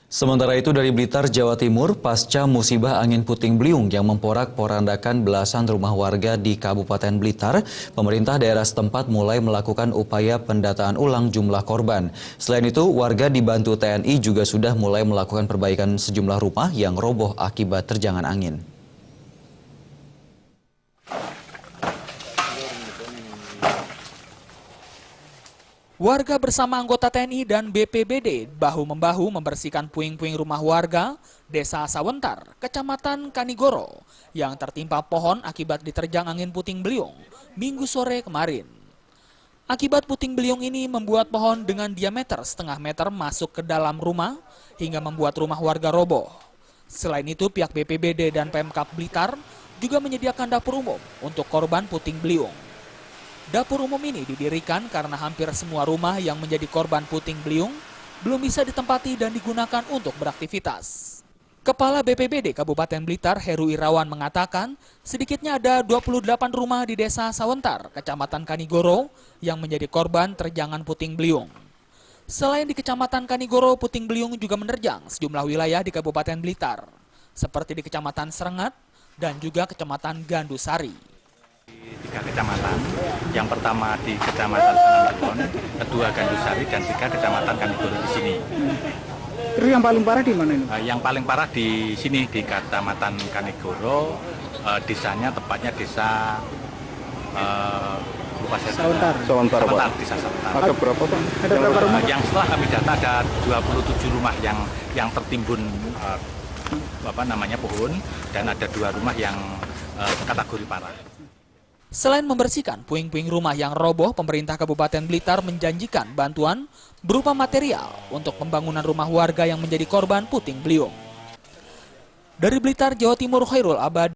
Sementara itu dari Blitar, Jawa Timur, pasca musibah angin puting beliung yang memporak-porandakan belasan rumah warga di Kabupaten Blitar, pemerintah daerah setempat mulai melakukan upaya pendataan ulang jumlah korban. Selain itu, warga dibantu TNI juga sudah mulai melakukan perbaikan sejumlah rumah yang roboh akibat terjangan angin. Warga bersama anggota TNI dan BPBD bahu-membahu membersihkan puing-puing rumah warga Desa Sawentar, Kecamatan Kanigoro, yang tertimpa pohon akibat diterjang angin puting beliung Minggu sore kemarin. Akibat puting beliung ini membuat pohon dengan diameter setengah meter masuk ke dalam rumah hingga membuat rumah warga roboh. Selain itu, pihak BPBD dan Pemkab Blitar juga menyediakan dapur umum untuk korban puting beliung. Dapur umum ini didirikan karena hampir semua rumah yang menjadi korban puting beliung belum bisa ditempati dan digunakan untuk beraktivitas. Kepala BPBD Kabupaten Blitar, Heru Irawan, mengatakan sedikitnya ada 28 rumah di Desa Sawentar, Kecamatan Kanigoro, yang menjadi korban terjangan puting beliung. Selain di Kecamatan Kanigoro, puting beliung juga menerjang sejumlah wilayah di Kabupaten Blitar, seperti di Kecamatan Serengat dan juga Kecamatan Gandusari. Tiga kecamatan, yang pertama di Kecamatan Sangamargon, kedua Gandusari, dan tiga Kecamatan Kanigoro di sini. Terus yang paling parah di mana ini? Yang paling parah di sini di Kecamatan Kanigoro, desanya tepatnya desa Sawentar, desa Sawentar. Ada berapa Pak? Ada berapa rumah? Yang setelah kami data ada 27 rumah yang tertimbun pohon, dan ada 2 rumah yang kategori parah. Selain membersihkan puing-puing rumah yang roboh, pemerintah Kabupaten Blitar menjanjikan bantuan berupa material untuk pembangunan rumah warga yang menjadi korban puting beliung. Dari Blitar, Jawa Timur, Khairul Abadi.